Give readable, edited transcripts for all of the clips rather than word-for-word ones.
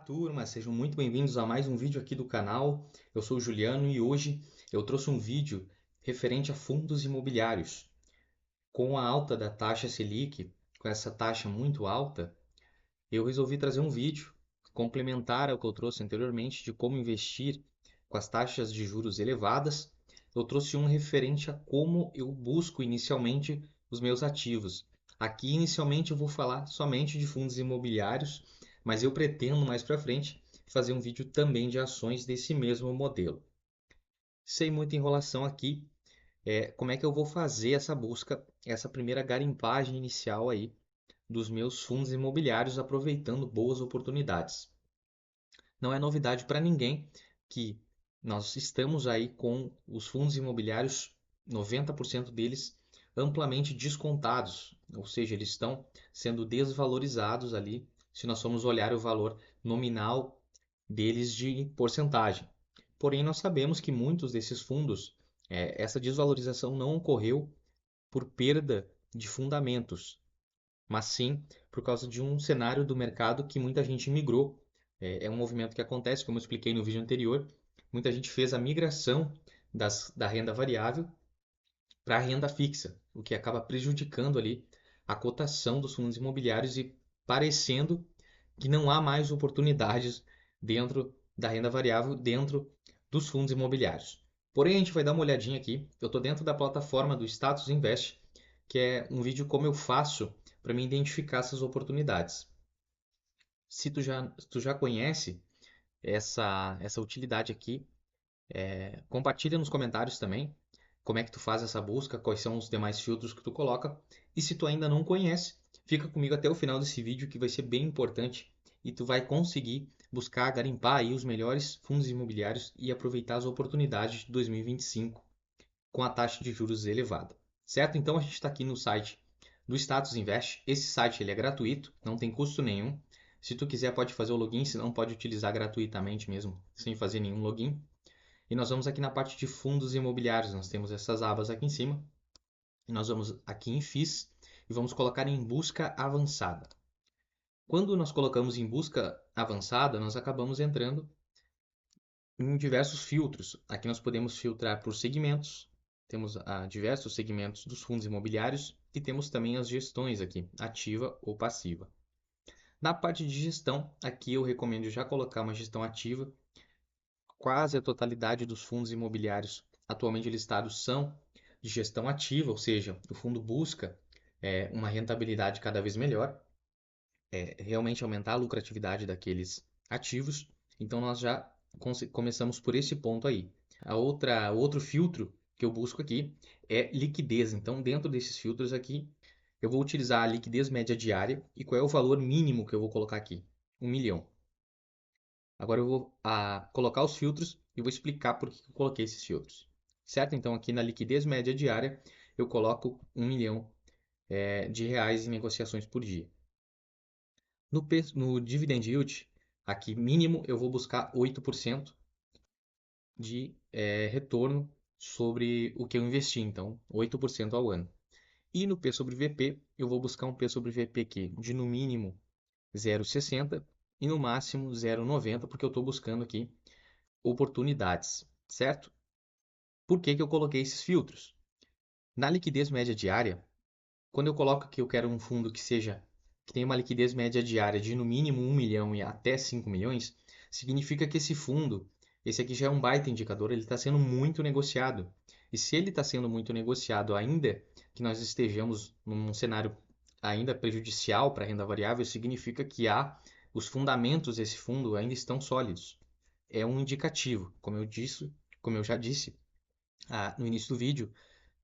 Turma, sejam muito bem-vindos a mais um vídeo aqui do canal. Eu sou o Juliano e hoje eu trouxe um vídeo referente a fundos imobiliários. Com a alta da taxa Selic, com essa taxa muito alta, eu resolvi trazer um vídeo complementar ao que eu trouxe anteriormente de como investir com as taxas de juros elevadas. Eu trouxe um referente a como eu busco inicialmente os meus ativos. Aqui inicialmente eu vou falar somente de fundos imobiliários, mas eu pretendo mais para frente fazer um vídeo também de ações desse mesmo modelo. Sem muita enrolação aqui, como é que eu vou fazer essa busca, essa primeira garimpagem inicial aí dos meus fundos imobiliários aproveitando boas oportunidades. Não é novidade para ninguém que nós estamos aí com os fundos imobiliários, 90% deles amplamente descontados, ou seja, eles estão sendo desvalorizados ali, se nós formos olhar o valor nominal deles de porcentagem. Porém, nós sabemos que muitos desses fundos, essa desvalorização não ocorreu por perda de fundamentos, mas sim por causa de um cenário do mercado que muita gente migrou. É um movimento que acontece, como eu expliquei no vídeo anterior. Muita gente fez a migração da renda variável para a renda fixa, o que acaba prejudicando ali a cotação dos fundos imobiliários e parecendo que não há mais oportunidades dentro da renda variável, dentro dos fundos imobiliários. Porém, a gente vai dar uma olhadinha aqui. Eu estou dentro da plataforma do Status Invest, que é um vídeo como eu faço para me identificar essas oportunidades. Se tu já conhece essa utilidade aqui, compartilha nos comentários também como é que tu faz essa busca, quais são os demais filtros que tu coloca. E se tu ainda não conhece, fica comigo até o final desse vídeo que vai ser bem importante e tu vai conseguir buscar, garimpar aí os melhores fundos imobiliários e aproveitar as oportunidades de 2025 com a taxa de juros elevada. Certo? Então a gente está aqui no site do Status Invest. Esse site ele é gratuito, não tem custo nenhum. Se tu quiser pode fazer o login, se não pode utilizar gratuitamente mesmo, sem fazer nenhum login. E nós vamos aqui na parte de fundos imobiliários, nós temos essas abas aqui em cima. E nós vamos aqui em FIIs e vamos colocar em busca avançada. Quando nós colocamos em busca avançada, nós acabamos entrando em diversos filtros. Aqui nós podemos filtrar por segmentos, temos diversos segmentos dos fundos imobiliários e temos também as gestões aqui, ativa ou passiva. Na parte de gestão, aqui eu recomendo já colocar uma gestão ativa. Quase a totalidade dos fundos imobiliários atualmente listados são de gestão ativa, ou seja, o fundo busca uma rentabilidade cada vez melhor, realmente aumentar a lucratividade daqueles ativos. Então nós já começamos por esse ponto aí. Outro filtro que eu busco aqui é liquidez. Então dentro desses filtros aqui eu vou utilizar a liquidez média diária e qual é o valor mínimo que eu vou colocar aqui? 1 milhão. Agora eu vou colocar os filtros e vou explicar por que eu coloquei esses filtros. Certo? Então aqui na liquidez média diária eu coloco 1 milhão de reais em negociações por dia. No Dividend Yield, aqui mínimo eu vou buscar 8% de retorno sobre o que eu investi, então 8% ao ano. E no P sobre VP, eu vou buscar um P sobre VP aqui de no mínimo 0,60 e no máximo 0,90, porque eu estou buscando aqui oportunidades, certo? Por que eu coloquei esses filtros? Na liquidez média diária, quando eu coloco que eu quero um fundo que tenha uma liquidez média diária de no mínimo 1 milhão e até 5 milhões, significa que esse fundo, esse aqui já é um baita indicador, ele está sendo muito negociado. E se ele está sendo muito negociado ainda que nós estejamos num cenário ainda prejudicial para a renda variável, significa que os fundamentos desse fundo ainda estão sólidos. É um indicativo, como eu já disse no início do vídeo,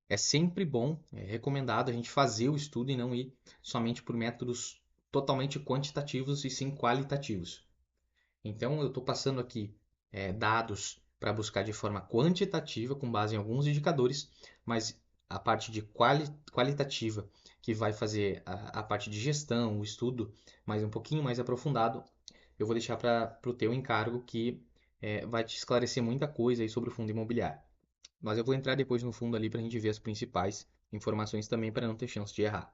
é sempre bom, é recomendado a gente fazer o estudo e não ir somente por métodos totalmente quantitativos e sim qualitativos. Então, eu estou passando aqui dados para buscar de forma quantitativa, com base em alguns indicadores, mas a parte de qualitativa, que vai fazer a parte de gestão, o estudo, mas um pouquinho mais aprofundado, eu vou deixar para o teu encargo, que vai te esclarecer muita coisa aí sobre o fundo imobiliário. Mas eu vou entrar depois no fundo ali para a gente ver as principais informações também para não ter chance de errar.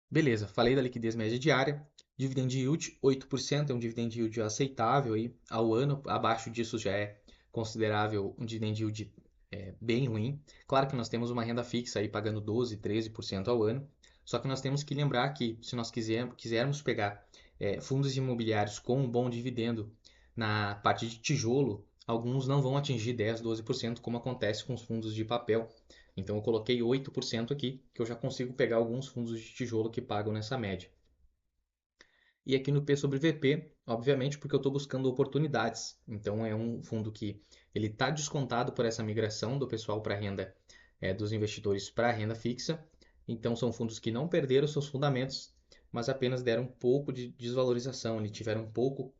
Beleza, falei da liquidez média diária. Dividend yield 8% é um dividend yield aceitável aí ao ano, abaixo disso já é considerável um dividend yield bem ruim. Claro que nós temos uma renda fixa aí pagando 12, 13% ao ano, só que nós temos que lembrar que se nós quisermos pegar fundos imobiliários com um bom dividendo na parte de tijolo, alguns não vão atingir 10, 12%, como acontece com os fundos de papel. Então eu coloquei 8% aqui, que eu já consigo pegar alguns fundos de tijolo que pagam nessa média. E aqui no P sobre VP, obviamente, porque eu estou buscando oportunidades. Então é um fundo que ele está descontado por essa migração do pessoal para a renda, dos investidores para a renda fixa. Então são fundos que não perderam seus fundamentos, mas apenas deram um pouco de desvalorização. Eles tiveram um pouco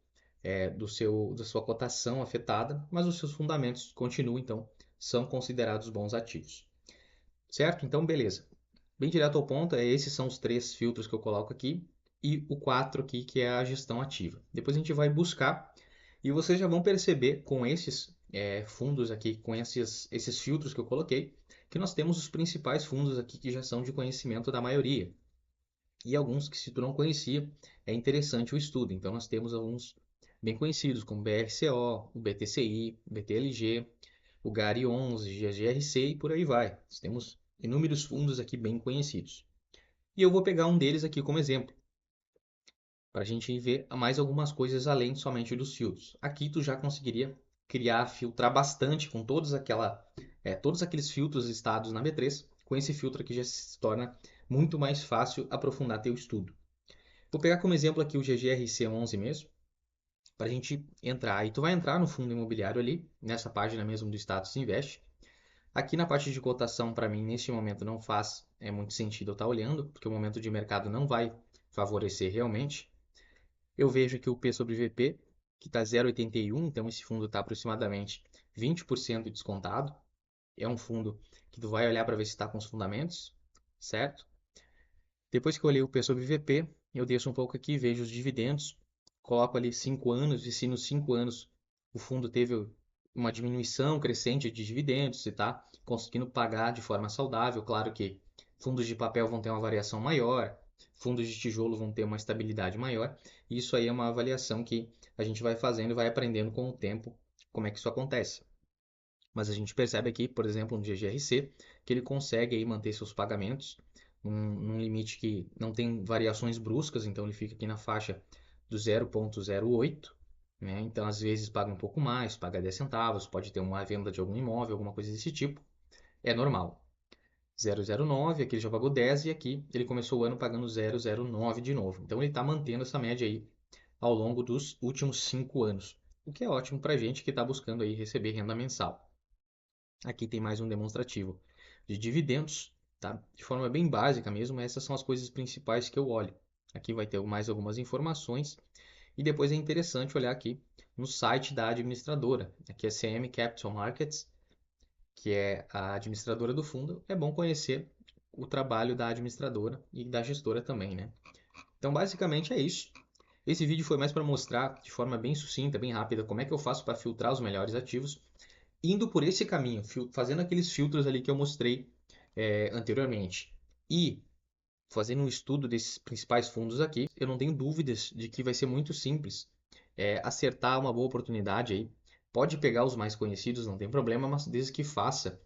da sua cotação afetada, mas os seus fundamentos continuam, então, são considerados bons ativos. Certo? Então, beleza. Bem direto ao ponto, esses são os 3 filtros que eu coloco aqui e o 4 aqui, que é a gestão ativa. Depois a gente vai buscar e vocês já vão perceber com esses fundos aqui, com esses filtros que eu coloquei, que nós temos os principais fundos aqui que já são de conhecimento da maioria. E alguns que, se tu não conhecia, é interessante o estudo. Então nós temos alguns bem conhecidos, como o BRCO, o BTCI, o BTLG, o GARI 11, GGRC e por aí vai. Nós temos inúmeros fundos aqui bem conhecidos. E eu vou pegar um deles aqui como exemplo, para a gente ver mais algumas coisas além somente dos filtros. Aqui tu já conseguiria filtrar bastante com todos aqueles filtros listados na B3. Com esse filtro aqui já se torna muito mais fácil aprofundar teu estudo. Vou pegar como exemplo aqui o GGRC11 mesmo, para a gente entrar. Aí tu vai entrar no fundo imobiliário ali, nessa página mesmo do Status Invest. Aqui na parte de cotação, para mim, neste momento não faz muito sentido eu estar olhando, porque o momento de mercado não vai favorecer realmente. Eu vejo que o P sobre VP, que está 0,81, então esse fundo está aproximadamente 20% descontado. É um fundo que tu vai olhar para ver se está com os fundamentos, certo? Depois que eu olhei o P sobre VP, eu desço um pouco aqui, vejo os dividendos, coloco ali 5 anos, e se nos 5 anos o fundo teve uma diminuição crescente de dividendos, se está conseguindo pagar de forma saudável, claro que fundos de papel vão ter uma variação maior, fundos de tijolo vão ter uma estabilidade maior, e isso aí é uma avaliação que a gente vai fazendo e vai aprendendo com o tempo como é que isso acontece. Mas a gente percebe aqui, por exemplo, no GGRC, que ele consegue aí manter seus pagamentos num limite que não tem variações bruscas, então ele fica aqui na faixa do 0,08, né? Então às vezes paga um pouco mais, paga 10 centavos, pode ter uma venda de algum imóvel, alguma coisa desse tipo, é normal. 0,09, aqui ele já pagou 10 e aqui ele começou o ano pagando 0,09 de novo. Então ele está mantendo essa média aí ao longo dos últimos 5 anos, o que é ótimo para a gente que está buscando aí receber renda mensal. Aqui tem mais um demonstrativo de dividendos, tá? De forma bem básica mesmo, essas são as coisas principais que eu olho. Aqui vai ter mais algumas informações e depois é interessante olhar aqui no site da administradora, aqui é CM Capital Markets, que é a administradora do fundo. É bom conhecer o trabalho da administradora e da gestora também, né? Então, basicamente é isso. Esse vídeo foi mais para mostrar de forma bem sucinta, bem rápida, como é que eu faço para filtrar os melhores ativos indo por esse caminho, fazendo aqueles filtros ali que eu mostrei anteriormente e fazendo um estudo desses principais fundos aqui, eu não tenho dúvidas de que vai ser muito simples acertar uma boa oportunidade aí. Pode pegar os mais conhecidos, não tem problema, mas desde que faça,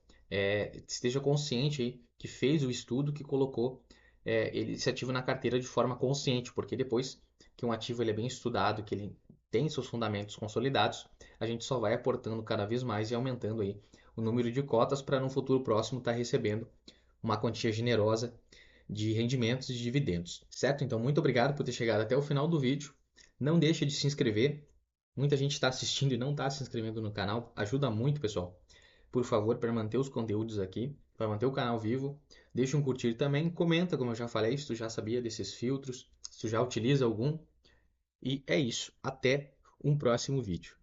esteja consciente aí que fez o estudo, que colocou esse ativo na carteira de forma consciente, porque depois que um ativo ele é bem estudado, que ele tem seus fundamentos consolidados, a gente só vai aportando cada vez mais e aumentando aí o número de cotas para no futuro próximo estar recebendo uma quantia generosa de rendimentos e dividendos, certo? Então, muito obrigado por ter chegado até o final do vídeo. Não deixe de se inscrever. Muita gente está assistindo e não está se inscrevendo no canal. Ajuda muito, pessoal. Por favor, para manter os conteúdos aqui, para manter o canal vivo. Deixe um curtir também. Comenta, como eu já falei, se tu já sabia desses filtros, se tu já utiliza algum. E é isso. Até um próximo vídeo.